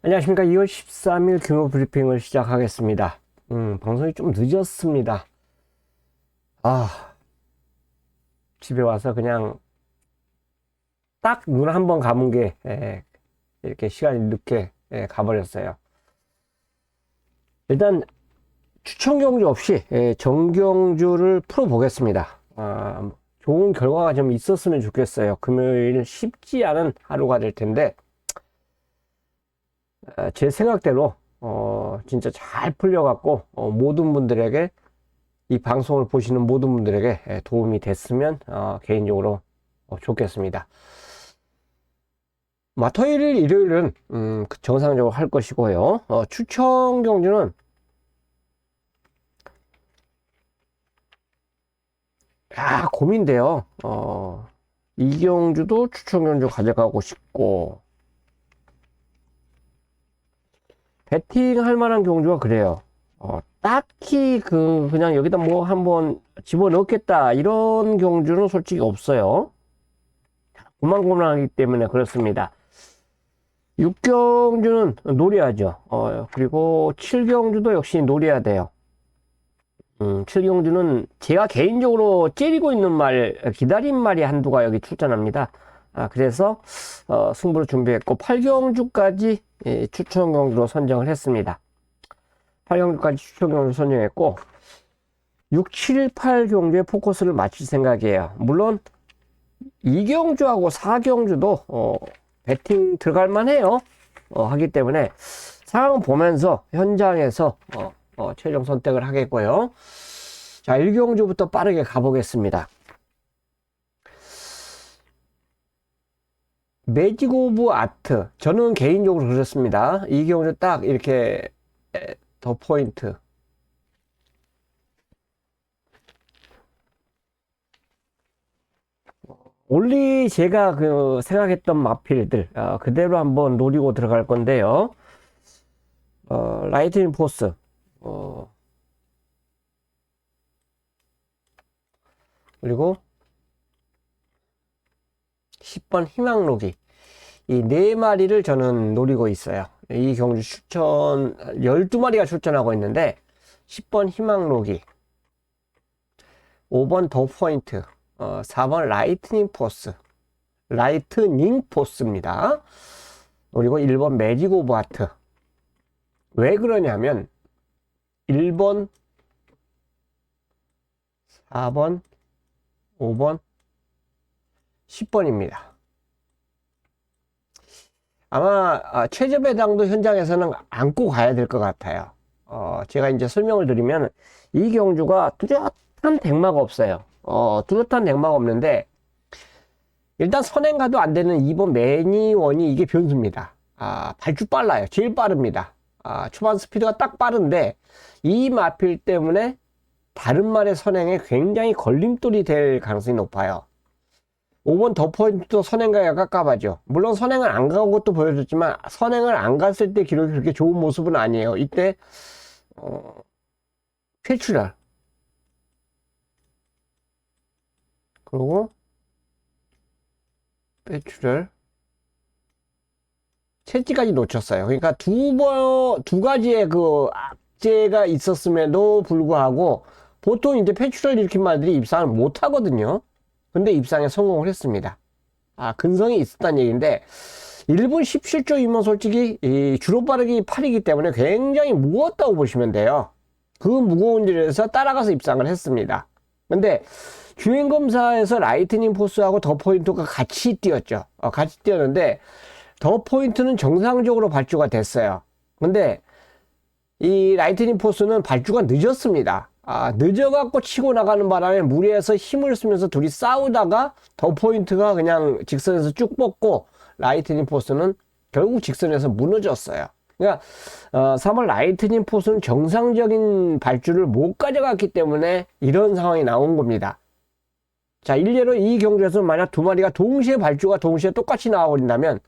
안녕하십니까. 2월 13일 규모 브리핑을 시작하겠습니다. 방송이 좀 늦었습니다. 집에 와서 그냥 딱 눈 한 번 감은 게, 이렇게 시간이 늦게, 가버렸어요. 일단, 추천 경주 없이, 정경주를 풀어보겠습니다. 좋은 결과가 좀 있었으면 좋겠어요. 금요일 쉽지 않은 하루가 될 텐데, 제 생각대로 진짜 잘 풀려갖고 모든 분들에게 이 방송을 보시는 모든 분들에게 도움이 됐으면 개인적으로 좋겠습니다. 토요일, 일요일은 정상적으로 할 것이고요. 추천 경주는 고민돼요. 이 경주도 추천 경주 가져가고 싶고, 배팅 할 만한 경주가 그래요. 딱히 그냥 여기다 뭐 한번 집어넣겠다 이런 경주는 솔직히 없어요. 고만고만하기 때문에 그렇습니다. 6경주는 노려야죠. 그리고 7경주도 역시 노려야 돼요. 7경주는 제가 개인적으로 째리고 있는 말, 기다린 말이 한두가 여기 출전합니다. 그래서 승부를 준비했고 8경주까지 추천 경주로 선정을 했습니다. 8경주까지 추천 경주로 선정했고 6, 7, 8 경주에 포커스를 맞출 생각이에요. 물론 2경주하고 4경주도 배팅 들어갈 만해요. 하기 때문에 상황 보면서 현장에서 최종 선택을 하겠고요. 자, 1경주부터 빠르게 가보겠습니다. 매직 오브 아트. 저는 개인적으로 그렇습니다. 이 경우는 딱 이렇게 더 포인트. 올리 제가 생각했던 마필들 그대로 한번 노리고 들어갈 건데요. 라이트닝 포스. 그리고 10번 희망로기. 이 4마리를 저는 노리고 있어요. 이 경주 추천 12마리가 출전하고 있는데 10번 희망로기, 5번 더 포인트, 4번 라이트닝 포스입니다. 그리고 1번 매직 오브 아트. 왜 그러냐면 1번, 4번, 5번, 10번입니다. 아마 최저 배당도 현장에서는 안고 가야 될 것 같아요. 제가 이제 설명을 드리면 이 경주가 뚜렷한 대마가 없어요. 뚜렷한 대마가 없는데 일단 선행가도 안 되는 2번 매니원이 이게 변수입니다. 발주 빨라요. 제일 빠릅니다. 초반 스피드가 딱 빠른데 이 마필 때문에 다른 말의 선행에 굉장히 걸림돌이 될 가능성이 높아요. 5번 더 포인트도 선행가에 깝깝하죠. 물론 선행을 안 간 것도 보여줬지만 선행을 안 갔을 때 기록이 그렇게 좋은 모습은 아니에요. 이때 퇴출혈 그리고 퇴출혈 채찌까지 놓쳤어요. 그러니까 두 가지의 악재가 있었음에도 불구하고 보통 이제 폐출혈 일으킨 말들이 입상을 못 하거든요. 근데 입상에 성공을 했습니다. 근성이 있었다는 얘기인데 1분 17초이면 솔직히 주로 빠르기 8이기 때문에 굉장히 무겁다고 보시면 돼요. 그 무거운 줄에서 따라가서 입상을 했습니다. 근데 주행검사에서 라이트닝 포스하고 더 포인트가 같이 뛰었죠. 같이 뛰었는데 더 포인트는 정상적으로 발주가 됐어요. 근데 이 라이트닝 포스는 발주가 늦었습니다. 늦어갖고 치고 나가는 바람에 무리해서 힘을 쓰면서 둘이 싸우다가 더 포인트가 그냥 직선에서 쭉 뻗고 라이트닝 포스는 결국 직선에서 무너졌어요. 그러니까 3월 라이트닝 포스는 정상적인 발주를 못 가져갔기 때문에 이런 상황이 나온 겁니다. 자, 일례로 이 경주에서 만약 두 마리가 동시에 발주가 동시에 똑같이 나와버린다면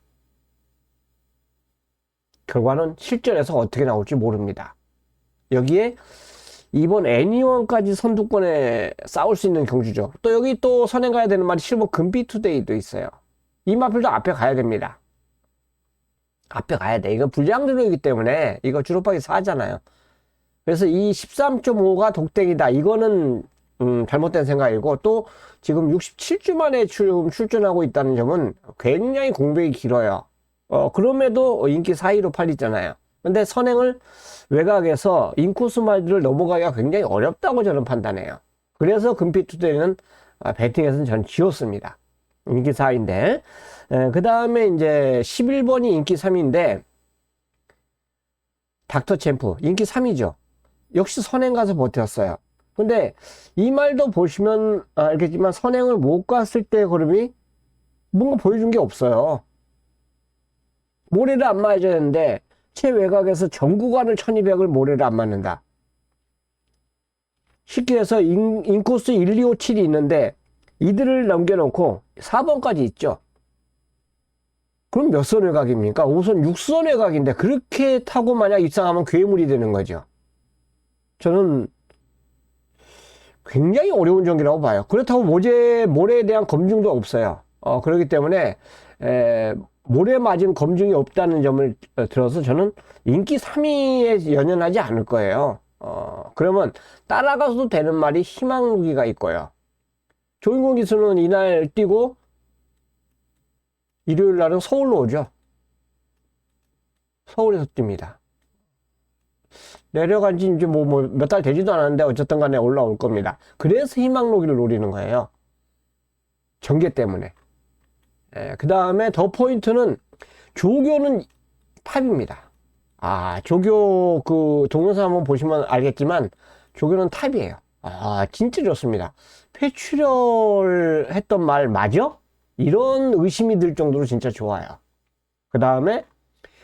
결과는 실전에서 어떻게 나올지 모릅니다. 여기에 이번 애니원까지 선두권에 싸울 수 있는 경주죠. 또 여기 또 선행가야 되는 말이 7번 금비투데이도 있어요. 이 마필도 앞에 가야 됩니다. 앞에 가야 돼. 이거 불량드로이기 때문에 이거 주로박이 4잖아요. 그래서 이 13.5가 독땡이다. 이거는 잘못된 생각이고, 또 지금 67주 만에 출전하고 있다는 점은 굉장히 공백이 길어요. 그럼에도 인기 4위로 팔리잖아요. 근데 선행을 외곽에서 인코스 말들을 넘어가기가 굉장히 어렵다고 저는 판단해요. 그래서 금피투데이는 배팅에서는 전 지웠습니다. 인기 4위인데. 그 다음에 이제 11번이 인기 3위인데, 닥터 챔프, 인기 3위죠. 역시 선행 가서 버텼어요. 근데 이 말도 보시면 알겠지만 선행을 못 갔을 때 걸음이 뭔가 보여준 게 없어요. 모래를 안 맞아야 되는데 최외곽에서 전구간을 1200을 모래를 안 맞는다. 쉽게 해서 인코스 1, 2, 5, 7이 있는데 이들을 넘겨놓고 4번까지 있죠. 그럼 몇 선 외곽입니까? 5선, 6선 외곽인데 그렇게 타고 만약 입상하면 괴물이 되는 거죠. 저는 굉장히 어려운 경기라고 봐요. 그렇다고 모래에 대한 검증도 없어요. 그렇기 때문에 모래 맞은 검증이 없다는 점을 들어서 저는 인기 3위에 연연하지 않을 거예요. 그러면 따라가서도 되는 말이 희망무기가 있고요. 조인공 기수는 이날 뛰고 일요일 날은 서울로 오죠. 서울에서 뜁니다. 내려간 지 이제 몇 달 되지도 않았는데 어쨌든 간에 올라올 겁니다. 그래서 희망로기를 노리는 거예요. 전개 때문에. 그 다음에 더 포인트는 조교는 탑입니다. 조교 그 동영상 한번 보시면 알겠지만 조교는 탑이에요. 진짜 좋습니다. 폐출혈 했던 말 맞아? 이런 의심이 들 정도로 진짜 좋아요. 그 다음에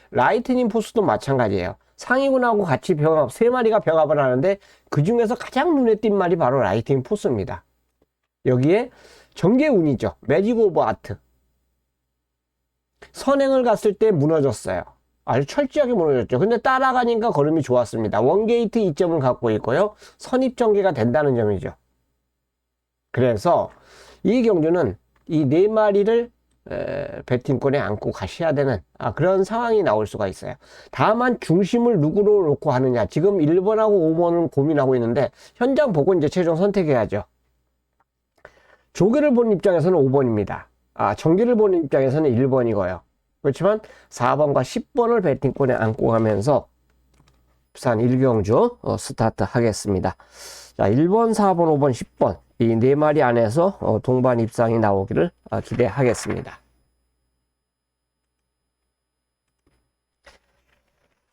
라이트닝 포스도 마찬가지예요. 상위군하고 같이 병합, 3마리가 병합을 하는데 그 중에서 가장 눈에 띈 말이 바로 라이트닝 포스입니다. 여기에 전개운이죠. 매직 오브 아트. 선행을 갔을 때 무너졌어요. 아주 철저하게 무너졌죠. 근데 따라가니까 걸음이 좋았습니다. 원게이트 2점을 갖고 있고요. 선입 전개가 된다는 점이죠. 그래서 이 경주는 이 4마리를 배팅권에 안고 가셔야 되는 그런 상황이 나올 수가 있어요. 다만 중심을 누구로 놓고 하느냐. 지금 1번하고 5번을 고민하고 있는데 현장 보고 이제 최종 선택해야죠. 조개를 보는 입장에서는 5번입니다. 전기를 보는 입장에서는 1번이고요. 그렇지만 4번과 10번을 배팅권에 안고 가면서 부산 1경주 스타트 하겠습니다. 자, 1번, 4번, 5번, 10번 이 4마리 안에서 동반 입상이 나오기를 기대하겠습니다.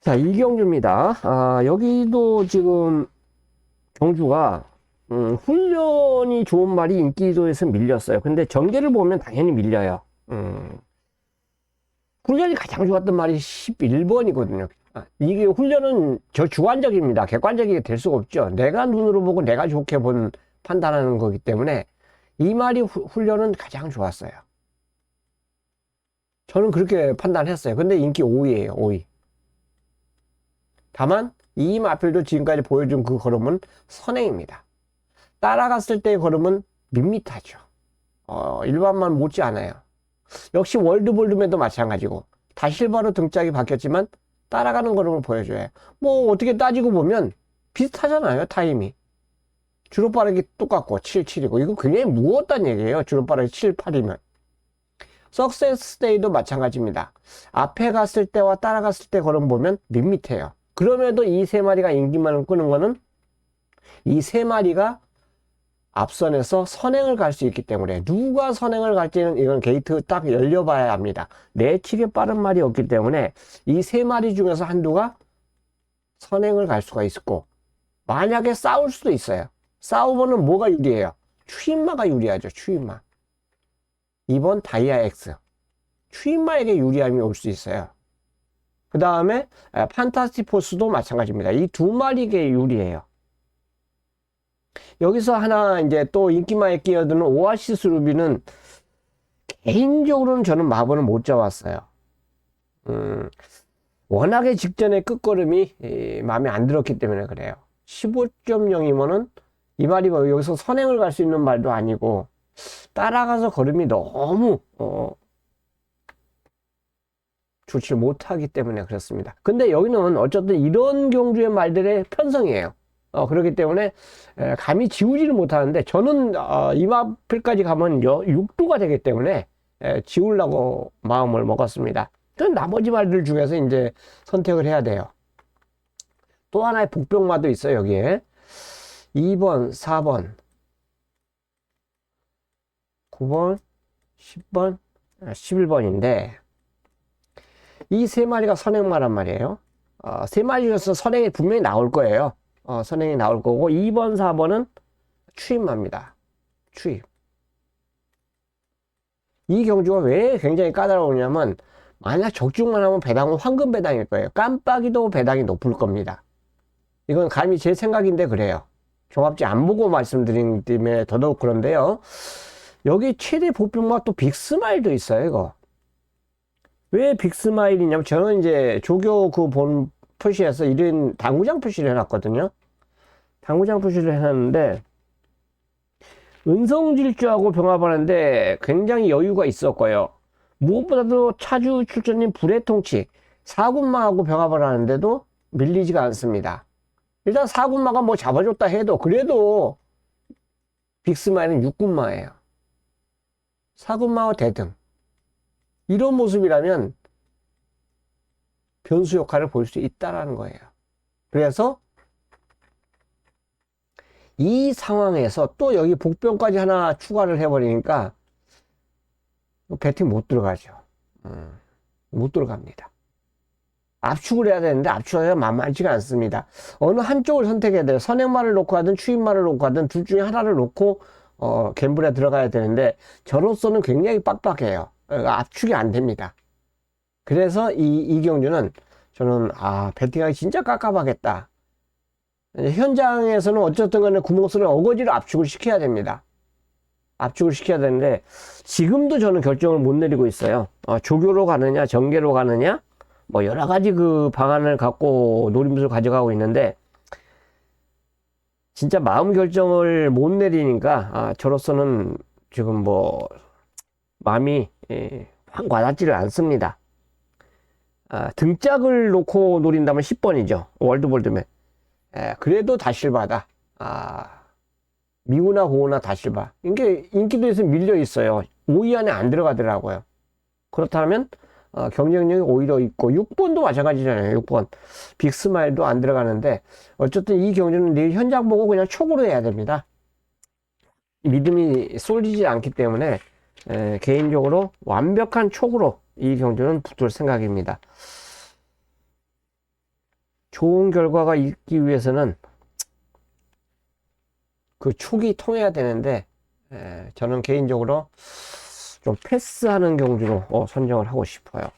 자, 2경주입니다. 여기도 지금 경주가 훈련이 좋은 말이 인기도에서 밀렸어요. 근데 전개를 보면 당연히 밀려요. 훈련이 가장 좋았던 말이 11번이거든요. 이게 훈련은 주관적입니다. 객관적이 될 수가 없죠. 내가 눈으로 보고 내가 좋게 판단하는 거기 때문에 이 말이 훈련은 가장 좋았어요. 저는 그렇게 판단했어요. 근데 인기 5위예요. 5위. 다만 이 마필도 지금까지 보여준 그 걸음은 선행입니다. 따라갔을 때의 걸음은 밋밋하죠. 일반만 못지 않아요. 역시 월드볼드맨도 마찬가지고 다실바로 등짝이 바뀌었지만 따라가는 걸음을 보여줘요. 뭐 어떻게 따지고 보면 비슷하잖아요. 타임이. 주로 빠르기 똑같고 7, 7이고 이거 굉장히 무겁다는 얘기예요. 주로 빠르기 7, 8이면. 석세스 데이도 마찬가지입니다. 앞에 갔을 때와 따라갔을 때 걸음 보면 밋밋해요. 그럼에도 이 3마리가 인기만을 끄는 거는 이 3마리가 앞선에서 선행을 갈 수 있기 때문에 누가 선행을 갈지는 이건 게이트 딱 열려봐야 합니다. 내치게 빠른 말이 없기 때문에 이 3마리 중에서 한두가 선행을 갈 수가 있고 만약에 싸울 수도 있어요. 싸우면은 뭐가 유리해요? 추임마가 유리하죠. 추임마. 2번 다이아 X. 추임마에게 유리함이 올 수 있어요. 그 다음에 판타스티포스도 마찬가지입니다. 이 2마리에게 유리해요. 여기서 하나 이제 또 인기마에 끼어드는 오아시스 루비는 개인적으로는 저는 마번을 못 잡았어요. 워낙에 직전에 끝걸음이 마음에 안 들었기 때문에 그래요. 15.0이면은 이 말이 뭐 여기서 선행을 갈 수 있는 말도 아니고 따라가서 걸음이 너무 좋지 못하기 때문에 그렇습니다. 근데 여기는 어쨌든 이런 경주의 말들의 편성이에요. 그렇기 때문에 감히 지우지를 못하는데 저는 이마필까지 가면 6도가 되기 때문에 지우려고 마음을 먹었습니다. 그럼 나머지 말들 중에서 이제 선택을 해야 돼요. 또 하나의 복병마도 있어요, 여기에. 2번, 4번, 9번, 10번, 11번인데, 이 세 마리가 선행마란 말이에요. 세 마리 중에서 선행이 분명히 나올 거예요. 선행이 나올 거고, 2번, 4번은 추임마입니다. 추임. 이 경주가 왜 굉장히 까다로우냐면, 만약 적중만 하면 배당은 황금 배당일 거예요. 깜빡이도 배당이 높을 겁니다. 이건 감히 제 생각인데 그래요. 종합지 안 보고 말씀드린 때문에 더더욱 그런데요. 여기 최대 보병마 또 빅스마일도 있어요, 이거. 왜 빅스마일이냐면, 저는 이제 조교 그 본 표시에서 이런 당구장 표시를 해놨거든요. 당구장 표시를 해놨는데, 은성질주하고 병합하는데 굉장히 여유가 있었고요. 무엇보다도 차주 출전인 불의 통치, 사군마하고 병합을 하는데도 밀리지가 않습니다. 일단 사군마가 뭐 잡아줬다 해도 그래도 빅스마일은 육군마예요. 사군마와 대등. 이런 모습이라면 변수 역할을 볼 수 있다라는 거예요. 그래서 이 상황에서 또 여기 복병까지 하나 추가를 해버리니까 배팅 못 들어가죠. 못 들어갑니다. 압축을 해야 되는데 압축하기가 만만치가 않습니다. 어느 한쪽을 선택해야 돼요. 선행말을 놓고 하든 추임말을 놓고 하든 둘 중에 하나를 놓고 갬블에 들어가야 되는데 저로서는 굉장히 빡빡해요. 압축이 안 됩니다. 그래서 이 경주는 저는 배팅하기 진짜 깝깝하겠다. 현장에서는 어쨌든 간에 구멍수를 어거지로 압축을 시켜야 됩니다. 압축을 시켜야 되는데 지금도 저는 결정을 못 내리고 있어요. 조교로 가느냐 정계로 가느냐 뭐 여러 가지 그 방안을 갖고 노림수를 가져가고 있는데 진짜 마음 결정을 못 내리니까 저로서는 지금 뭐 마음이 확 와닿지를 않습니다. 등짝을 놓고 노린다면 10번이죠. 월드볼드맨. 그래도 다실바다. 미우나 고우나 다실바. 이게 인기도에서 밀려 있어요. 5위 안에 안 들어가더라고요. 그렇다면 경쟁력이 오히려 있고 6번도 마찬가지잖아요. 6번 빅스마일도 안 들어가는데 어쨌든 이 경주는 내일 현장 보고 그냥 촉으로 해야 됩니다. 믿음이 쏠리지 않기 때문에 개인적으로 완벽한 촉으로 이 경주는 붙을 생각입니다. 좋은 결과가 있기 위해서는 그 촉이 통해야 되는데 저는 개인적으로 좀 패스하는 경주로 선정을 하고 싶어요.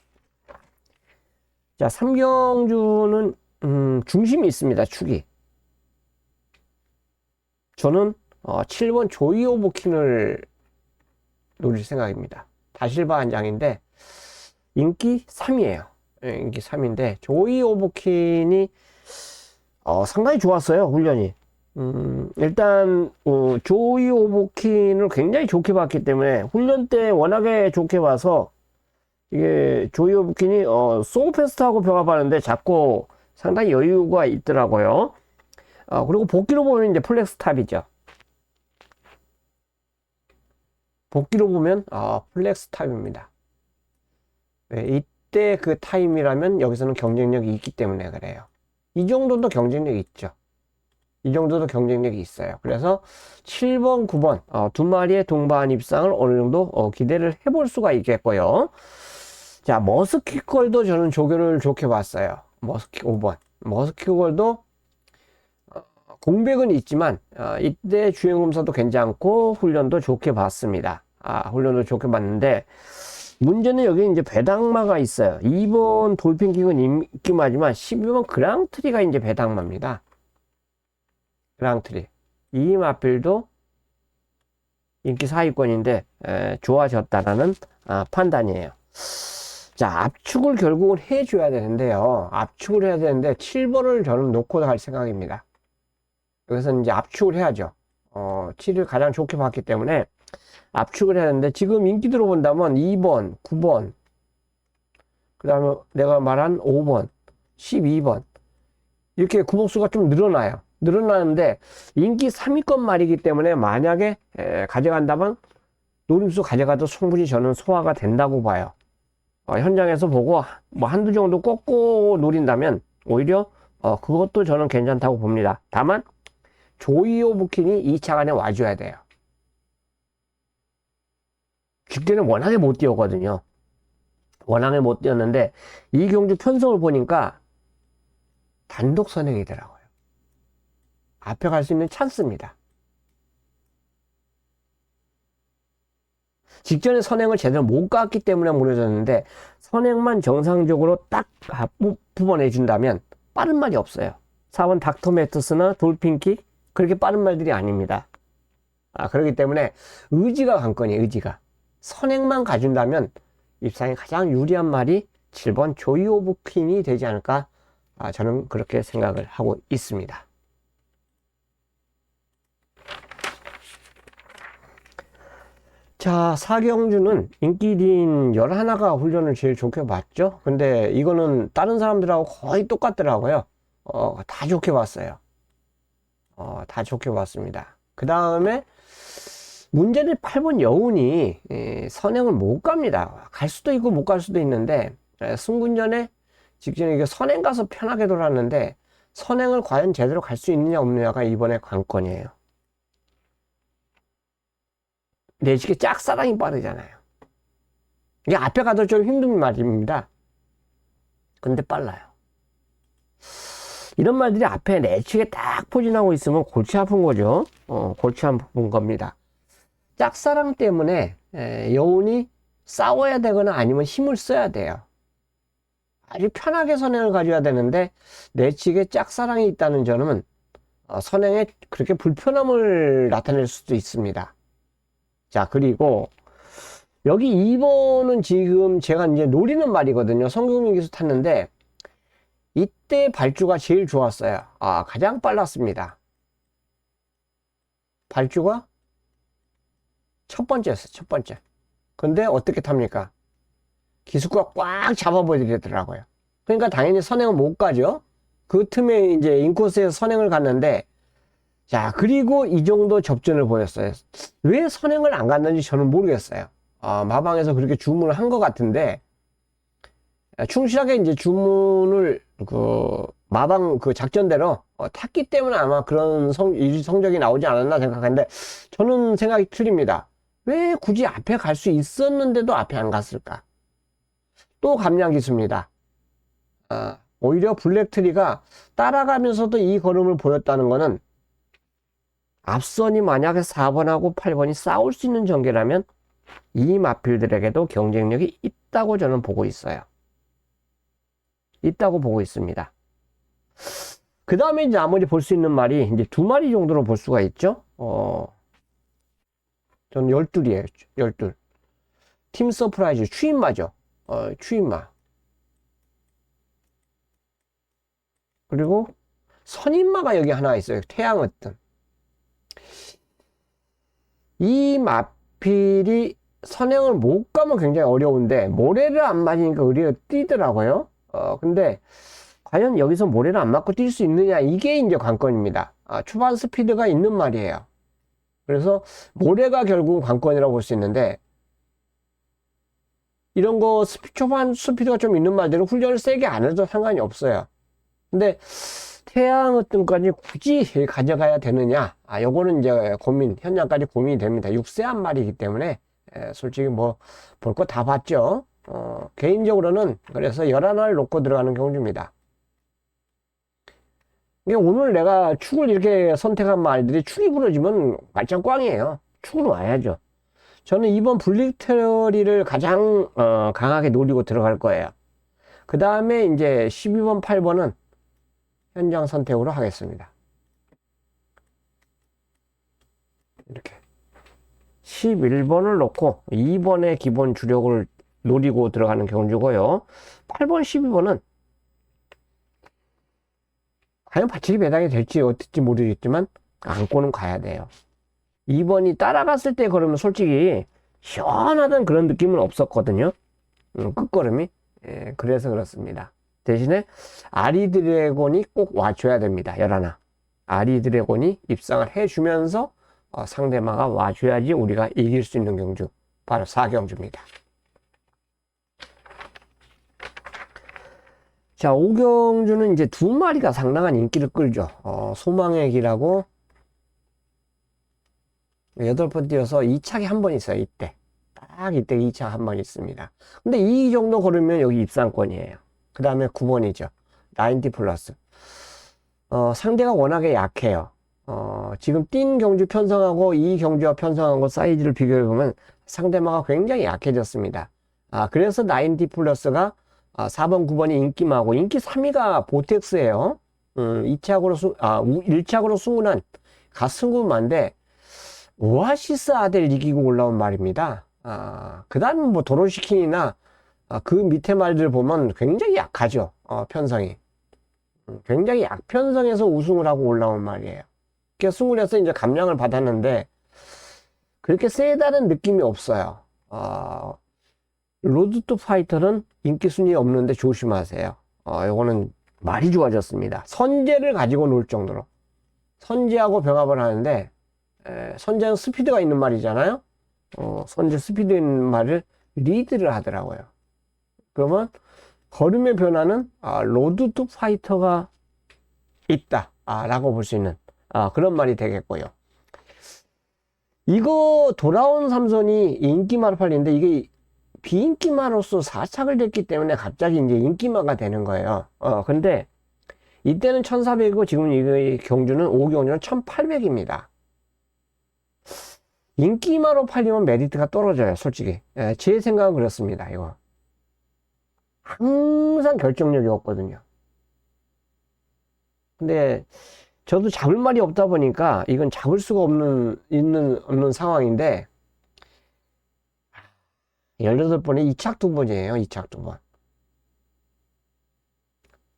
자, 3경주는 중심이 있습니다. 축이. 저는 7번 조이 오브킨을 노릴 생각입니다. 다실바 한 장인데 인기 3이에요. 인기 3인데 조이 오브킨이 상당히 좋았어요. 훈련이. 일단 조이 오브킨을 굉장히 좋게 봤기 때문에 훈련 때 워낙에 좋게 봐서 이게 조이 오브킨이 소우페스트하고 병합하는데 자꾸 상당히 여유가 있더라고요. 그리고 복귀로 보면 이제 플렉스탑이죠. 복귀로 보면 플렉스탑입니다. 네, 이때 그 타임이라면 여기서는 경쟁력이 있기 때문에 그래요. 이 정도도 경쟁력이 있죠. 이 정도도 경쟁력이 있어요. 그래서 7번, 9번 두 마리의 동반 입상을 어느 정도 기대를 해볼 수가 있겠고요. 자, 머스키걸도 저는 조교를 좋게 봤어요. 머스키 5번. 머스키걸도 공백은 있지만 이때 주행검사도 괜찮고 훈련도 좋게 봤습니다. 훈련도 좋게 봤는데 문제는 여기 이제 배당마가 있어요. 2번 돌핀킹은 인기마지만 12번 그랑트리가 이제 배당마입니다. 그랑트리. 이 마필도 인기 상위권인데 좋아졌다라는 판단이에요. 자, 압축을 결국은 해줘야 되는데요. 압축을 해야 되는데 7번을 저는 놓고 갈 생각입니다. 여기서 이제 압축을 해야죠. 7을 가장 좋게 봤기 때문에 압축을 해야 되는데 지금 인기 들어본다면 2번, 9번, 그 다음에 내가 말한 5번, 12번. 이렇게 구복수가 좀 늘어나요. 늘어나는데 인기 3위권 말이기 때문에 만약에 가져간다면 노림수 가져가도 충분히 저는 소화가 된다고 봐요. 현장에서 보고 뭐 한두 정도 꺾고 노린다면 오히려 그것도 저는 괜찮다고 봅니다. 다만 조이오 부킨이 2차 간에 와줘야 돼요. 직전에 워낙에 못 뛰었거든요. 워낙에 못 뛰었는데 이 경주 편성을 보니까 단독 선행이더라고요. 앞에 갈 수 있는 찬스입니다. 직전에 선행을 제대로 못 갔기 때문에 무너졌는데 선행만 정상적으로 딱 뽑아내준다면 빠른 말이 없어요. 4번 닥터 매트스나 돌핀킥 그렇게 빠른 말들이 아닙니다. 그렇기 때문에 의지가 관건이에요. 의지가. 선행만 가준다면 입상에 가장 유리한 말이 7번 조이 오브 퀸이 되지 않을까 저는 그렇게 생각을 하고 있습니다. 자, 사경주는 인기린 11가 훈련을 제일 좋게 봤죠. 근데 이거는 다른 사람들하고 거의 똑같더라고요. 다 좋게 봤어요. 다 좋게 봤습니다. 그 다음에 문제는 8번 여운이 선행을 못 갑니다. 갈 수도 있고 못 갈 수도 있는데 승군전에 직전에 이게 선행 가서 편하게 돌았는데 선행을 과연 제대로 갈 수 있느냐 없느냐가 이번에 관건이에요. 내식의 짝사랑이 빠르잖아요. 이게 앞에 가도 좀 힘든 말입니다. 근데 빨라요. 이런 말들이 앞에 내식에 딱 포진하고 있으면 골치 아픈 거죠. 골치 아픈 겁니다. 짝사랑 때문에 여운이 싸워야 되거나 아니면 힘을 써야 돼요. 아주 편하게 선행을 가져야 되는데 내측에 짝사랑이 있다는 점은 선행에 그렇게 불편함을 나타낼 수도 있습니다. 자, 그리고 여기 2번은 지금 제가 이제 노리는 말이거든요. 성경민 기수 탔는데 이때 발주가 제일 좋았어요. 가장 빨랐습니다. 발주가 첫 번째였어요. 첫 번째. 근데 어떻게 탑니까? 기수가 꽉 잡아버리더라고요. 그러니까 당연히 선행은 못 가죠. 그 틈에 이제 인코스에서 선행을 갔는데 자, 그리고 이 정도 접전을 보였어요. 왜 선행을 안 갔는지 저는 모르겠어요. 마방에서 그렇게 주문을 한 것 같은데, 충실하게 이제 주문을, 마방 작전대로 탔기 때문에 아마 그런 성적이 나오지 않았나 생각하는데, 저는 생각이 틀립니다. 왜 굳이 앞에 갈 수 있었는데도 앞에 안 갔을까? 또 감량 기수입니다. 오히려 블랙트리가 따라가면서도 이 걸음을 보였다는 거는, 앞선이 만약에 4번하고 8번이 싸울 수 있는 전개라면 이 마필들에게도 경쟁력이 있다고 저는 보고 있어요. 있다고 보고 있습니다. 그 다음에 이제 나머지 볼 수 있는 말이 이제 2마리 정도로 볼 수가 있죠. 저는 12이에요. 12. 팀 서프라이즈 추임마죠. 추임마. 그리고 선임마가 여기 하나 있어요. 태양어떤. 이 마필이 선행을 못 가면 굉장히 어려운데 모래를 안 맞으니까 의리가 뛰더라고요. 근데 과연 여기서 모래를 안 맞고 뛸 수 있느냐 이게 이제 관건입니다. 초반 스피드가 있는 말이에요. 그래서 모래가 결국 관건이라고 볼 수 있는데 이런 거 초반 스피드가 좀 있는 말들은 훈련을 세게 안 해도 상관이 없어요. 근데 태양의 뜸까지 굳이 가져가야 되느냐? 요거는 이제 현장까지 고민이 됩니다. 6세 한 마리이기 때문에, 솔직히 뭐, 볼 거 다 봤죠? 개인적으로는 그래서 11알 놓고 들어가는 경주입니다. 오늘 내가 축을 이렇게 선택한 말들이 축이 부러지면 말짱 꽝이에요. 축은 와야죠. 저는 이번 블랙트리를 가장, 강하게 노리고 들어갈 거예요. 그 다음에 이제 12번, 8번은 현장 선택으로 하겠습니다. 이렇게 11번을 놓고 2번의 기본 주력을 노리고 들어가는 경주고요. 8번, 12번은 과연 바칠이 배당이 될지 어떨지 모르겠지만 안고는 가야 돼요. 2번이 따라갔을 때 그러면 솔직히 시원하던 그런 느낌은 없었거든요. 끝걸음이. 그래서 그렇습니다. 대신에 아리 드래곤이 꼭 와줘야 됩니다. 11. 아리 드래곤이 입상을 해주면서 상대마가 와줘야지 우리가 이길 수 있는 경주. 바로 4경주입니다. 자, 5경주는 이제 두 마리가 상당한 인기를 끌죠. 소망의 길하고 8번 뛰어서 2착이 한 번 있어요. 이때. 딱 이때 2착 한 번 있습니다. 근데 이 정도 걸으면 여기 입상권이에요. 그 다음에 9번이죠. 90 플러스. 상대가 워낙에 약해요. 지금 뛴 경주 편성하고 이 경주와 편성하고 사이즈를 비교해보면 상대마가 굉장히 약해졌습니다. 그래서 90 플러스가 4번, 9번이 인기마고, 인기 3위가 보텍스예요. 1착으로 승운한 가승구마인데, 오아시스 아델 이기고 올라온 말입니다. 그 다음 뭐 도로시킨이나 그 밑에 말들 보면 굉장히 약하죠. 편성이. 굉장히 약편성에서 우승을 하고 올라온 말이에요. 그래서 승을 해서 이제 감량을 받았는데, 그렇게 세다는 느낌이 없어요. 로드 투 파이터는 인기 순위 없는데 조심하세요. 요거는 많이 좋아졌습니다. 선제를 가지고 놀 정도로. 선제하고 병합을 하는데, 선제는 스피드가 있는 말이잖아요. 선제 스피드 있는 말을 리드를 하더라고요. 그러면 걸음의 변화는 로드 투 파이터가 있다 라고 볼 수 있는 그런 말이 되겠고요. 이거 돌아온 삼선이 인기마로 팔리는데 이게 비인기마로서 4착을 됐기 때문에 갑자기 이제 인기마가 되는 거예요. 근데 이때는 1400이고 지금 이 경주는 5경주는 1800입니다. 인기마로 팔리면 메리트가 떨어져요, 솔직히. 제 생각은 그렇습니다, 이거. 항상 결정력이 없거든요. 근데 저도 잡을 말이 없다 보니까 이건 잡을 수가 없는 상황인데 18번에 2착 2번이에요. 2착 2번.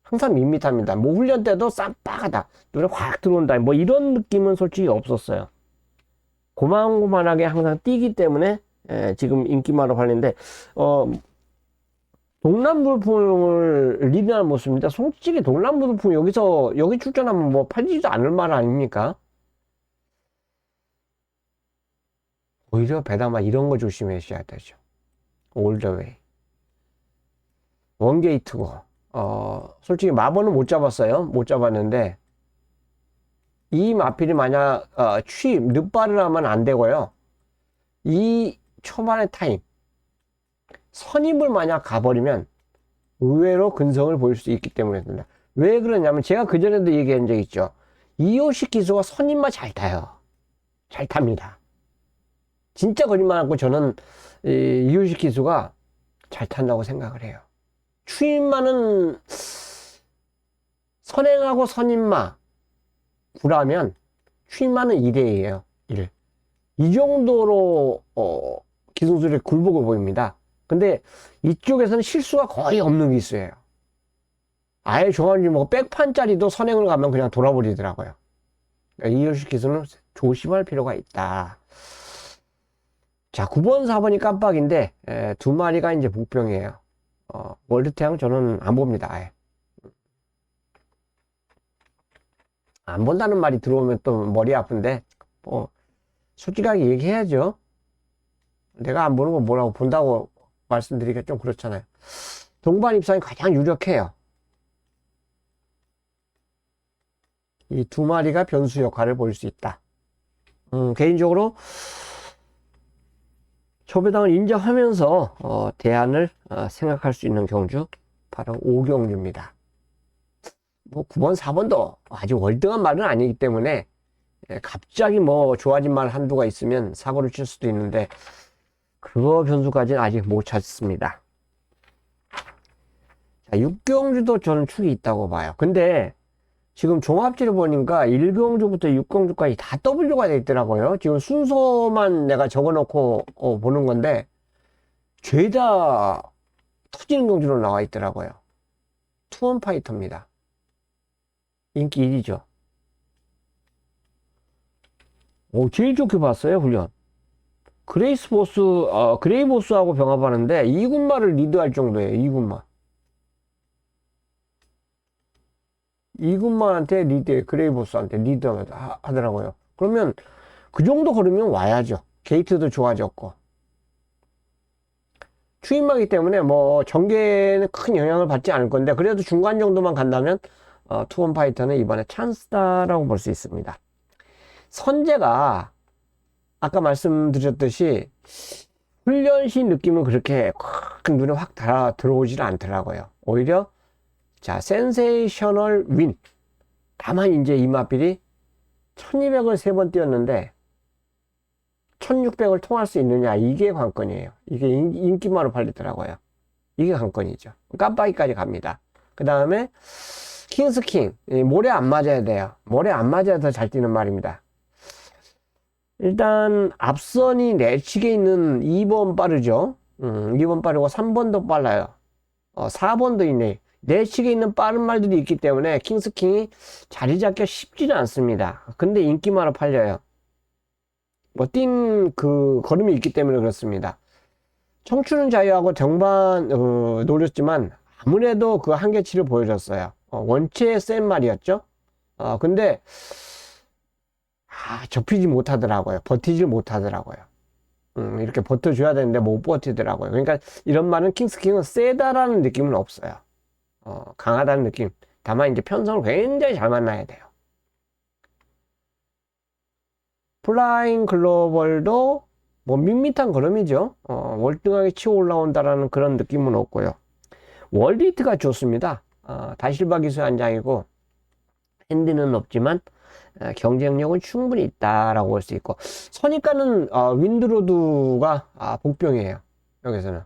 항상 밋밋합니다. 뭐 훈련 때도 쌈박하다. 눈에 확 들어온다. 뭐 이런 느낌은 솔직히 없었어요. 고만고만하게 항상 뛰기 때문에 지금 인기마로 팔리는데 동남불풍을 리드하는 모습입니다. 솔직히 동남불풍 여기 출전하면 뭐 팔리지도 않을 말 아닙니까? 오히려 배다마 이런 거 조심하셔야 되죠. 올더웨이. 원게이트고 솔직히 마번은 못 잡았어요. 못 잡았는데 이 마필이 만약 늦발을 하면 안 되고요. 이 초반의 타임 선입을 만약 가버리면 의외로 근성을 보일 수 있기 때문에 그렇습니다. 왜 그러냐면 제가 그전에도 얘기한 적 있죠. 이호식 기수가 선입만 잘 타요. 잘 탑니다. 진짜 거짓말하고 저는 이호식 기수가 잘 탄다고 생각을 해요. 추임마는 선행하고 선임마 구라면 추임마는 1회예요. 1. 이 정도로 기승술의 굴복을 보입니다. 근데 이쪽에서는 실수가 거의 없는 기수예요. 아예 종합이 뭐 백판짜리도 선행을 가면 그냥 돌아버리더라고요. 그러니까 이호식 기수는 조심할 필요가 있다. 자, 9번, 4번이 깜빡인데 두 마리가 이제 복병이에요. 월드태양 저는 안 봅니다. 아예. 안 본다는 말이 들어오면 또 머리 아픈데 솔직하게 얘기해야죠. 내가 안 보는 거 뭐라고 본다고 말씀드리기가 좀 그렇잖아요. 동반 입상이 가장 유력해요. 이 두 마리가 변수 역할을 볼 수 있다. 개인적으로 초배당을 인정하면서 대안을 생각할 수 있는 경주 바로 5경주입니다. 뭐 9번, 4번도 아직 월등한 말은 아니기 때문에 갑자기 뭐 좋아진 말 한두가 있으면 사고를 칠 수도 있는데 그거 변수까지는 아직 못 찾습니다. 자, 6경주도 저는 축이 있다고 봐요. 근데 지금 종합지를 보니까 1경주부터 6경주까지 다 W가 돼 있더라고요. 지금 순서만 내가 적어놓고 보는 건데 죄다 터지는 경주로 나와 있더라고요. 투원 파이터입니다. 인기 1위죠. 제일 좋게 봤어요, 훈련. 그레이 보스하고 병합하는데 2군마를 리드할 정도예요, 2군마. 이군만한테 리드, 그레이보스한테 리드 하더라고요. 그러면 그 정도 걸으면 와야죠. 게이트도 좋아졌고. 추임마기 때문에 뭐 전개는 큰 영향을 받지 않을 건데 그래도 중간 정도만 간다면 투원 파이터는 이번에 찬스다라고 볼 수 있습니다. 선제가 아까 말씀드렸듯이 훈련시 느낌은 그렇게 눈에 확 들어오질 않더라고요. 오히려 자 센세이셔널 윈. 다만 이제 이마필이 1200을 3번 뛰었는데 1600을 통할 수 있느냐 이게 관건이에요. 이게 인기마로 팔리더라고요. 이게 관건이죠. 깜빡이까지 갑니다. 그 다음에 킹스킹 모래 안 맞아야 돼요. 모래 안 맞아야 더 잘 뛰는 말입니다. 일단 앞선이 내측에 있는 2번 빠르죠. 2번 빠르고 3번도 빨라요. 4번도 있네. 내측에 있는 빠른 말들이 있기 때문에 킹스킹이 자리 잡기가 쉽지는 않습니다. 근데 인기마로 팔려요. 뭐 그 걸음이 있기 때문에 그렇습니다. 청춘은 자유하고 정반 노렸지만 아무래도 그 한계치를 보여줬어요. 원체 센 말이었죠. 근데 접히지 못하더라고요. 버티질 못하더라고요. 이렇게 버텨줘야 되는데 못 버티더라고요. 그러니까 이런 말은 킹스킹은 세다라는 느낌은 없어요. 강하다는 느낌. 다만 이제 편성을 굉장히 잘 만나야 돼요. 플라잉 글로벌도 뭐 밋밋한 걸음이죠. 월등하게 치고 올라온다라는 그런 느낌은 없고요. 월드히트가 좋습니다. 다실바 기술 한 장이고 핸드는 없지만 경쟁력은 충분히 있다라고 볼 수 있고 선입가는 윈드로드가 복병이에요. 여기서는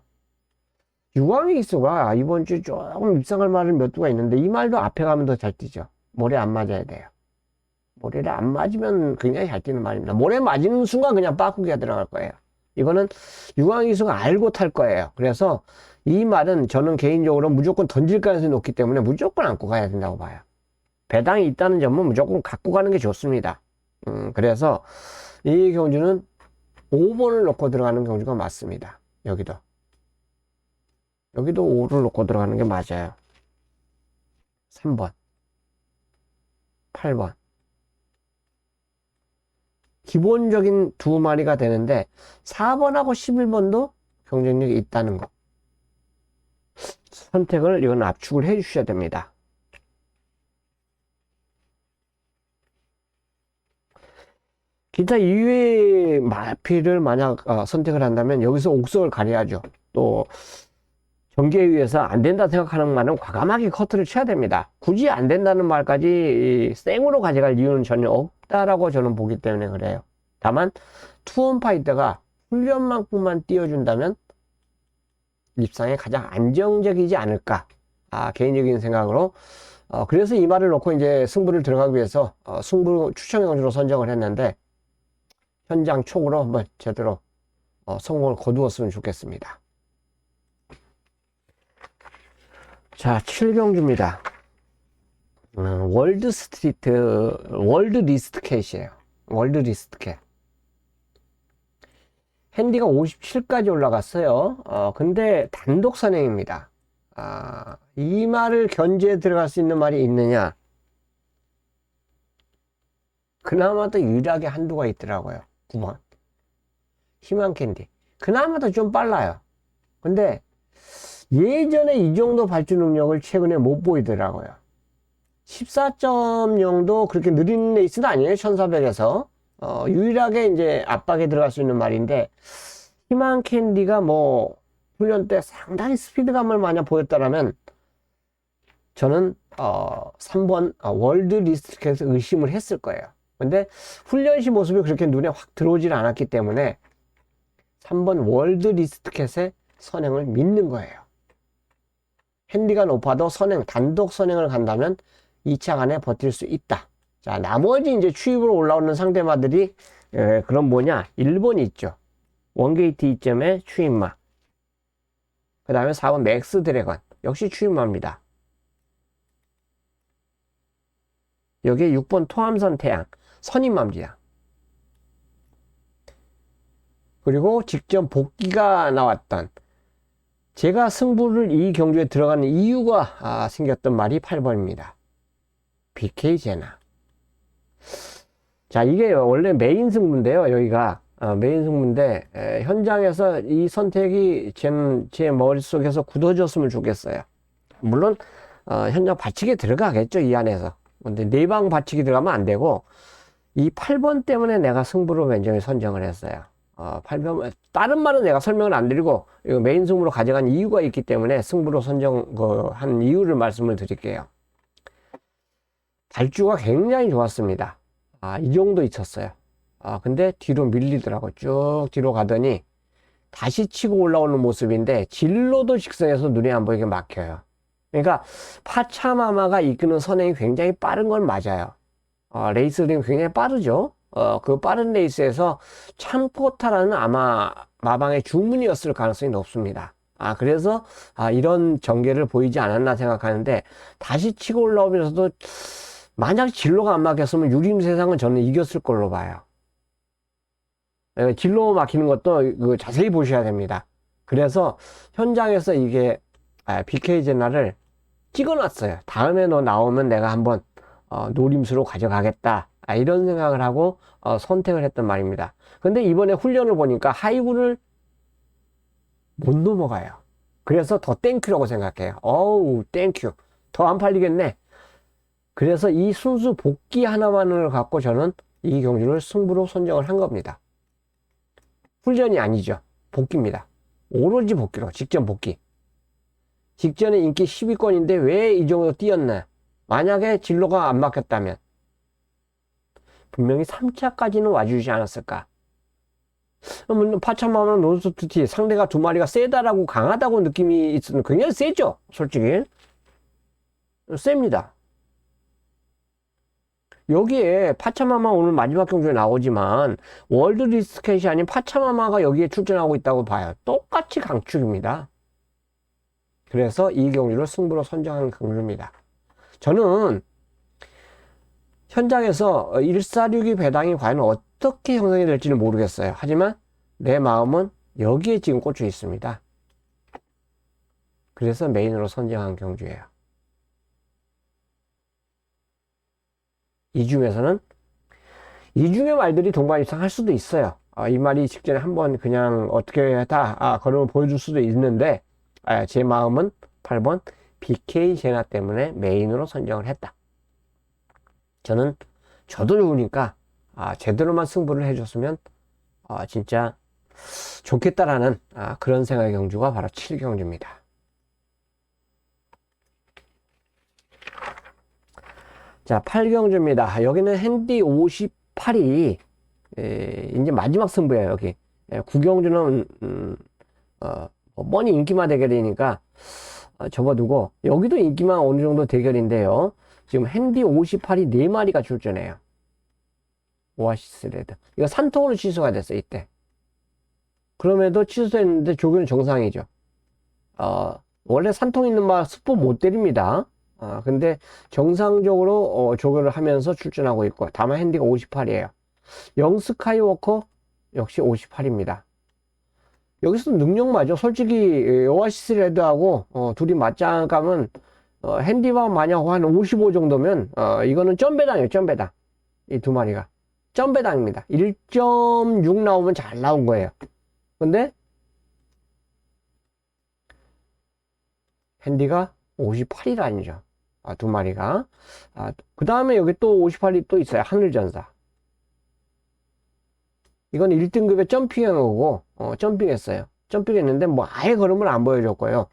유광의 기수가 이번 주 조금 입상할 말을 몇 두가 있는데 이 말도 앞에 가면 더 잘 뛰죠. 모래 안 맞아야 돼요. 모래를 안 맞으면 굉장히 잘 뛰는 말입니다. 모래 맞는 순간 그냥 빠꾸기가 들어갈 거예요. 이거는 유광의 기수가 알고 탈 거예요. 그래서 이 말은 저는 개인적으로 무조건 던질 가능성이 높기 때문에 무조건 안고 가야 된다고 봐요. 배당이 있다는 점은 무조건 갖고 가는 게 좋습니다. 그래서 이 경주는 5번을 넣고 들어가는 경주가 맞습니다. 여기도 5를 넣고 들어가는 게 맞아요. 3번 8번 기본적인 두 마리가 되는데 4번하고 11번도 경쟁력이 있다는 거 선택을 이건 압축을 해 주셔야 됩니다. 기타 이외의 마필을 만약 선택을 한다면 여기서 옥석을 가려야죠. 또 전개에 의해서 안 된다 생각하는 말은 과감하게 커트를 쳐야 됩니다. 굳이 안 된다는 말까지 생으로 가져갈 이유는 전혀 없다라고 저는 보기 때문에 그래요. 다만 투원 파이터가 훈련만큼만 띄워준다면 입상에 가장 안정적이지 않을까 개인적인 생각으로 그래서 이 말을 놓고 이제 승부를 들어가기 위해서 승부 추천 경주로 선정을 했는데 현장 촉으로 한번 제대로 성공을 거두었으면 좋겠습니다. 자, 7경주입니다. 월드 리스트 캣이에요. 월드 리스트 캣. 핸디가 57까지 올라갔어요. 근데 단독 선행입니다. 이 말을 견제에 들어갈 수 있는 말이 있느냐? 그나마 더 유리하게 한두가 있더라고요. 9번. 희망 캔디. 그나마 더 좀 빨라요. 근데 예전에 이 정도 발주 능력을 최근에 못 보이더라고요. 14.0도 그렇게 느린 레이스는 아니에요. 1400에서. 유일하게 이제 압박에 들어갈 수 있는 말인데, 희망 캔디가 뭐, 훈련 때 상당히 스피드감을 많이 보였다라면, 저는, 3번, 월드 리스트에서 의심을 했을 거예요. 근데 훈련시 모습이 그렇게 눈에 확 들어오질 않았기 때문에 3번 월드 리스트캣의 선행을 믿는 거예요. 핸디가 높아도 단독 선행을 간다면 2차 간에 버틸 수 있다. 자, 나머지 이제 추입으로 올라오는 상대마들이 그럼 뭐냐? 1번이 있죠. 원게이트 2점의 추입마. 그 다음에 4번 맥스 드래건. 역시 추입마입니다. 여기에 6번 토함선 태양. 선임마입니다. 그리고 직전 복귀가 나왔던 제가 승부를 이 경주에 들어가는 이유가 생겼던 말이 8번입니다. BK 제나. 자, 이게 원래 메인 승부인데요. 여기가 메인 승부인데 현장에서 이 선택이 제 머릿속에서 굳어졌으면 좋겠어요. 물론 현장 받치기 들어가겠죠, 이 안에서. 근데 내방 받치기 들어가면 안 되고 이 8번 때문에 내가 승부로 맨정히 선정을 했어요. 8번 다른 말은 내가 설명을 안 드리고 이거 메인 승부로 가져간 이유가 있기 때문에 승부로 선정한 이유를 말씀을 드릴게요. 발주가 굉장히 좋았습니다. 이 정도 있었어요. 근데 뒤로 밀리더라고. 쭉 뒤로 가더니 다시 치고 올라오는 모습인데 진로도 직선에서 눈에 안 보이게 막혀요. 그러니까 파차마마가 이끄는 선행이 굉장히 빠른 건 맞아요. 레이스들이 굉장히 빠르죠. 그 빠른 레이스에서 참고타라는 아마 마방의 주문이었을 가능성이 높습니다. 그래서 이런 전개를 보이지 않았나 생각하는데 다시 치고 올라오면서도 만약 진로가 안 막혔으면 유림세상은 저는 이겼을 걸로 봐요. 진로 막히는 것도 자세히 보셔야 됩니다. 그래서 현장에서 이게 BK 제나를 찍어놨어요. 다음에 너 나오면 내가 한번 노림수로 가져가겠다. 이런 생각을 하고 선택을 했단 말입니다. 근데 이번에 훈련을 보니까 하이구를 못 넘어가요. 그래서 더 땡큐라고 생각해요. 어우, 땡큐. 더 안 팔리겠네. 그래서 이 순수 복귀 하나만을 갖고 저는 이 경주를 승부로 선정을 한 겁니다. 훈련이 아니죠. 복귀입니다. 오로지 복귀로, 직전 복귀. 직전에 인기 10위권인데 왜 이 정도 뛰었나? 만약에 진로가 안 막혔다면 분명히 3차까지는 와주지 않았을까? 파차마마는 논스투티 상대가 두 마리가 세다라고 강하다고 느낌이 있었는 굉장히 세죠. 솔직히 셉니다. 여기에 파차마마 오늘 마지막 경주에 나오지만 월드 리스켓이 아닌 파차마마가 여기에 출전하고 있다고 봐요. 똑같이 강축입니다. 그래서 이 경주를 승부로 선정한 경주입니다. 저는 현장에서 146위 배당이 과연 어떻게 형성이 될지는 모르겠어요. 하지만 내 마음은 여기에 지금 꽂혀 있습니다. 그래서 메인으로 선정한 경주예요. 이 중에서는 이 중의 말들이 동반 입상할 수도 있어요. 이 말이 직전에 한번 그냥 어떻게 다 걸음을 보여줄 수도 있는데 제 마음은 8번 BK 제나 때문에 메인으로 선정을 했다. 저도 좋으니까 제대로만 승부를 해줬으면 진짜 좋겠다라는 그런 생각의 경주가 바로 7경주입니다. 자, 8경주입니다. 여기는 핸디 58이 이제 마지막 승부예요. 여기 9경주는 뻔히 인기마 대결이니까 접어두고 여기도 인기마 어느 정도 대결인데요. 지금 핸디 58이 4마리가 출전해요. 오아시스 레드. 이거 산통으로 취소가 됐어요, 이때. 그럼에도 취소했는데 조교는 정상이죠. 원래 산통 있는 말 스포 못 때립니다. 근데 정상적으로 조교를 하면서 출전하고 있고, 다만 핸디가 58이에요. 영 스카이워커 역시 58입니다. 여기서 능력 맞죠. 솔직히 오아시스 레드하고 둘이 맞짱 가면 핸디만 만약 한 55 정도면 이거는 점배당이에요. 점배당. 이 두 마리가 점배당입니다. 1.6 나오면 잘 나온 거예요. 근데 핸디가 58이라니죠. 두 마리가. 그 다음에 여기 또 58이 또 있어요. 하늘전사. 이건 1등급의 점핑한 거고, 점핑했어요. 점핑했는데, 아예 걸음을 안 보여줬고요.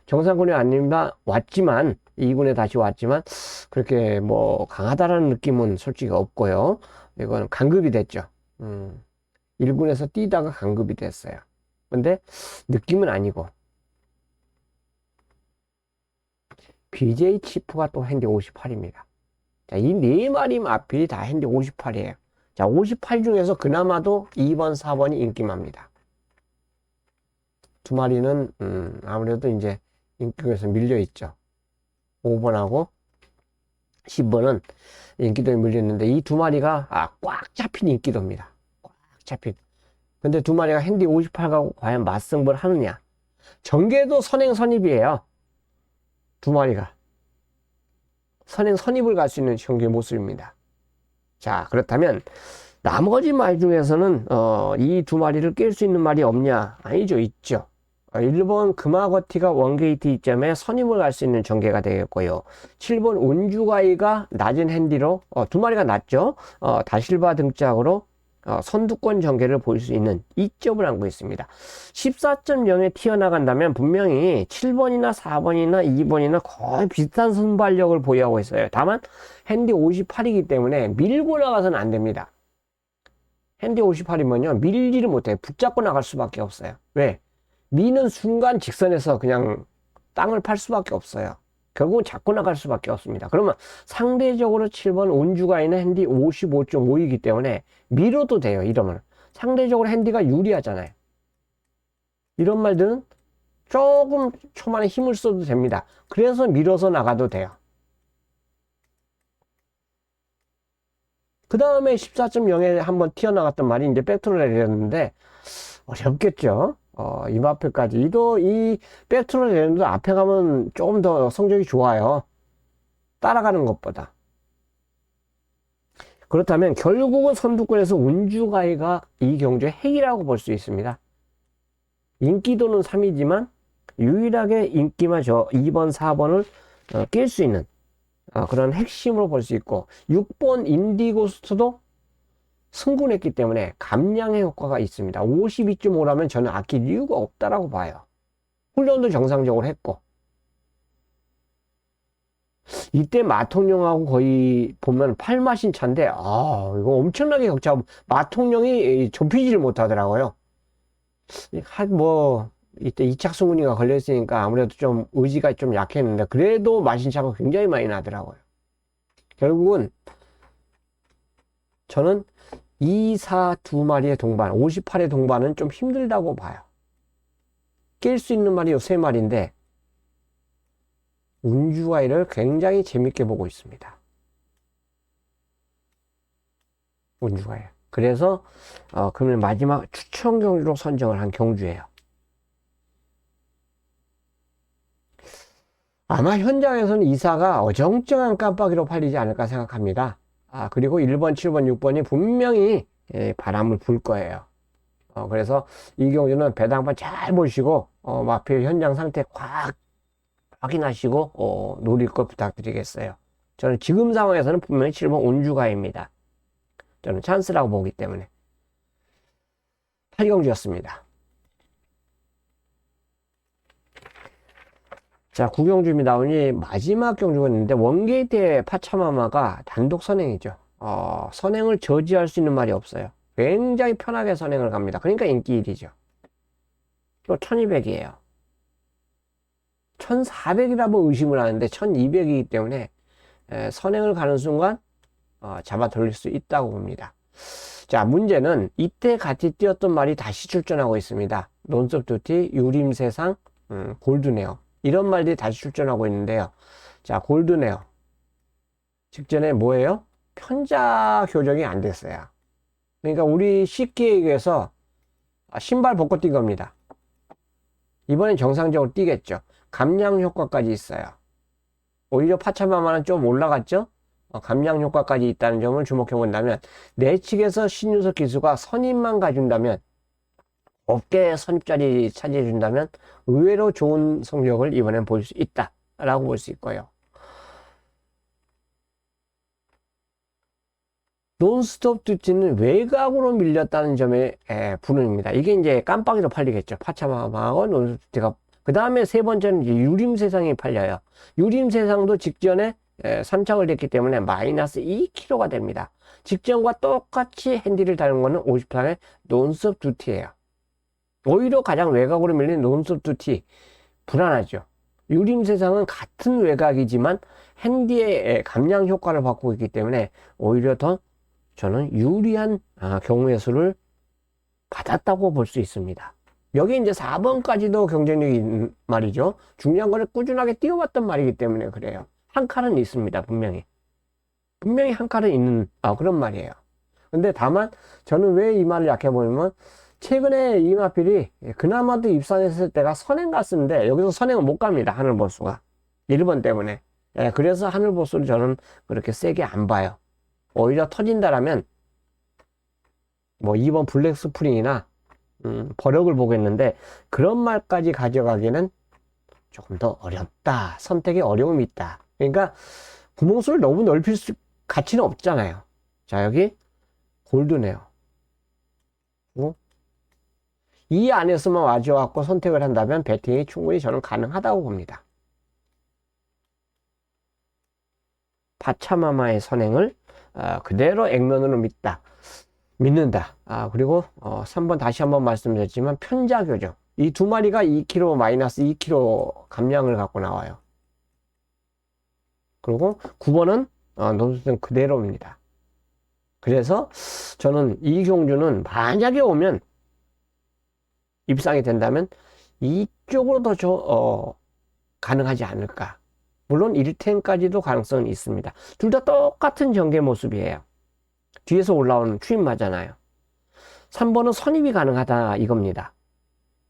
정상군이 아닙니다. 왔지만, 2군에 다시 왔지만, 그렇게 강하다라는 느낌은 솔직히 없고요. 이건 강급이 됐죠. 1군에서 뛰다가 강급이 됐어요. 근데, 느낌은 아니고. BJ 치프가 또 핸디 58입니다. 자, 이 네 마리 앞이 다 핸디 58이에요. 자, 58 중에서 그나마도 2번, 4번이 인기마입니다. 두 마리는, 아무래도 이제 인기에서 밀려있죠. 5번하고 10번은 인기도에 밀렸는데, 이 두 마리가, 꽉 잡힌 인기도입니다. 꽉 잡힌. 근데 두 마리가 핸디 58하고 과연 맞승부를 하느냐. 전개도 선행선입이에요. 두 마리가. 선입을 갈 수 있는 경기의 모습입니다. 자, 그렇다면 나머지 말 중에서는 이 두 마리를 깰 수 있는 말이 없냐? 아니죠, 있죠. 1번 금화거티가 원게이트 이점에 선입을 갈 수 있는 전개가 되겠고요. 7번 온주가이가 낮은 핸디로 두 마리가 낮죠. 다실바 등짝으로 선두권 전개를 볼 수 있는 이점을 안고 있습니다. 14.0에 튀어나간다면 분명히 7번이나 4번이나 2번이나 거의 비슷한 순발력을 보유하고 있어요. 다만 핸디 58이기 때문에 밀고 나가서는 안 됩니다. 핸디 58이면요 밀지를 못해요. 붙잡고 나갈 수밖에 없어요. 왜? 미는 순간 직선에서 그냥 땅을 팔 수밖에 없어요. 결국은 잡고 나갈 수밖에 없습니다. 그러면 상대적으로 7번 온주가이는 핸디 55.5이기 때문에 밀어도 돼요. 이러면 상대적으로 핸디가 유리하잖아요. 이런 말들은 조금 초반에 힘을 써도 됩니다. 그래서 밀어서 나가도 돼요. 그 다음에 14.0에 한번 튀어나갔던 말이 이제 백트롤 내렸는데 어렵겠죠. 이 앞에까지 이 백트롤 내렸는데 앞에 가면 조금 더 성적이 좋아요. 따라가는 것보다. 그렇다면 결국은 선두권에서 운주가이가 이 경주의 핵이라고 볼 수 있습니다. 인기도는 3이지만 유일하게 인기만 2번, 4번을 깰 수 있는 그런 핵심으로 볼 수 있고 6번 인디고스트도 승군했기 때문에 감량의 효과가 있습니다. 52.5라면 저는 아낄 이유가 없다라고 봐요. 훈련도 정상적으로 했고 이때 마통령하고 거의 보면 팔마신 차인데 이거 엄청나게 격차. 마통령이 좁히지를 못하더라고요. 이때 이착승훈이가 걸렸으니까 아무래도 좀 의지가 좀 약했는데 그래도 마신차가 굉장히 많이 나더라고요. 결국은 저는 2, 4 두 마리의 동반 58의 동반은 좀 힘들다고 봐요. 깰 수 있는 말이 요 세 마리인데 운주가이를 굉장히 재밌게 보고 있습니다. 운주가이. 그래서 그러면 마지막 추천 경주로 선정을 한 경주예요. 아마 현장에서는 이사가 어정쩡한 깜빡이로 팔리지 않을까 생각합니다. 그리고 1번, 7번, 6번이 분명히 바람을 불 거예요. 그래서 이 경주는 배당판 잘 보시고 마필 현장 상태 확인하시고 노릴 걸 부탁드리겠어요. 저는 지금 상황에서는 분명히 7번 온주가입니다. 저는 찬스라고 보기 때문에 8경주였습니다. 자, 9경주입니다. 나오니 마지막 경주가 있는데 원게이트의 파차마마가 단독 선행이죠. 선행을 저지할 수 있는 말이 없어요. 굉장히 편하게 선행을 갑니다. 그러니까 인기 1위죠. 또 1200이에요. 1400이라고 의심을 하는데 1200이기 때문에 선행을 가는 순간 잡아 돌릴 수 있다고 봅니다. 자, 문제는 이때 같이 뛰었던 말이 다시 출전하고 있습니다. 논섭두티, 유림세상, 골드네어. 이런 말들이 다시 출전하고 있는데요. 자, 골드네어. 직전에 뭐예요? 편자 교정이 안 됐어요. 그러니까 우리 쉽게 얘기해서 신발 벗고 뛴 겁니다. 이번엔 정상적으로 뛰겠죠. 감량 효과까지 있어요. 오히려 파차마마는 좀 올라갔죠. 감량 효과까지 있다는 점을 주목해 본다면 내측에서 신유석 기수가 선임만 가준다면 업계 선입자리 차지해 준다면 의외로 좋은 성적을 이번엔 볼 수 있다 라고 볼 수 있고요. 논스톱 두티는 외곽으로 밀렸다는 점에 분음입니다. 이게 이제 깜빡이로 팔리겠죠. 파차마마하고 논스톱 두티가. 그 다음에 세 번째는 이제 유림세상이 팔려요. 유림세상도 직전에 선착을 됐기 때문에 마이너스 2kg가 됩니다. 직전과 똑같이 핸디를 다는 거는 54의 논스톱 두티예요. 오히려 가장 외곽으로 밀린 논스톱 두티 불안하죠. 유림세상은 같은 외곽이지만 핸디의 감량 효과를 받고 있기 때문에 오히려 더 저는 유리한 경우의 수를 받았다고 볼 수 있습니다. 여기 이제 4번까지도 경쟁력이 있는 말이죠. 중요한 거는 꾸준하게 뛰어왔던 말이기 때문에 그래요. 한 칼은 있습니다. 분명히 한 칼은 있는 그런 말이에요. 근데 다만 저는 왜 이 말을 약해 보이면 최근에 이마필이 그나마도 입산했을 때가 선행 갔었는데 여기서 선행은 못 갑니다. 하늘버스가 1번 때문에 예, 그래서 하늘보스를 저는 그렇게 세게 안 봐요. 오히려 터진다라면 뭐 2번 블랙 스프링이나 버럭을 보겠는데 그런 말까지 가져가기는 조금 더 어렵다. 선택에 어려움이 있다. 그러니까 구멍수를 너무 넓힐 가치는 없잖아요. 자, 여기 골드네요. 이 안에서만 와줘갖고 선택을 한다면 배팅이 충분히 저는 가능하다고 봅니다. 바차마마의 선행을 그대로 액면으로 믿는다. 그리고 3번 다시 한번 말씀드렸지만 편자교죠. 이 두 마리가 2kg 마이너스 2kg 감량을 갖고 나와요. 그리고 9번은 노선생 그대로입니다. 그래서 저는 이 경주는 만약에 오면 입상이 된다면 이쪽으로 더 가능하지 않을까. 물론 1텐까지도 가능성은 있습니다. 둘 다 똑같은 전개 모습이에요. 뒤에서 올라오는 추임마잖아요. 3번은 선입이 가능하다 이겁니다.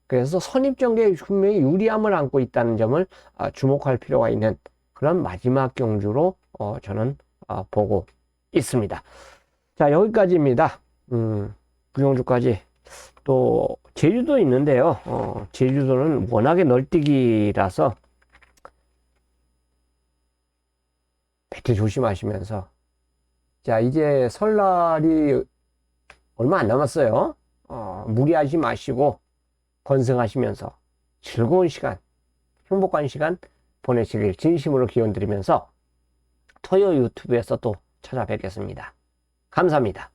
그래서 선입 전개에 분명히 유리함을 안고 있다는 점을 주목할 필요가 있는 그런 마지막 경주로 저는 보고 있습니다. 자, 여기까지입니다. 구경주까지. 또 제주도 있는데요. 제주도는 워낙에 널뛰기라서 배트 조심하시면서, 자, 이제 설날이 얼마 안 남았어요. 무리하지 마시고 건승하시면서 즐거운 시간, 행복한 시간 보내시길 진심으로 기원드리면서 토요 유튜브에서 또 찾아뵙겠습니다. 감사합니다.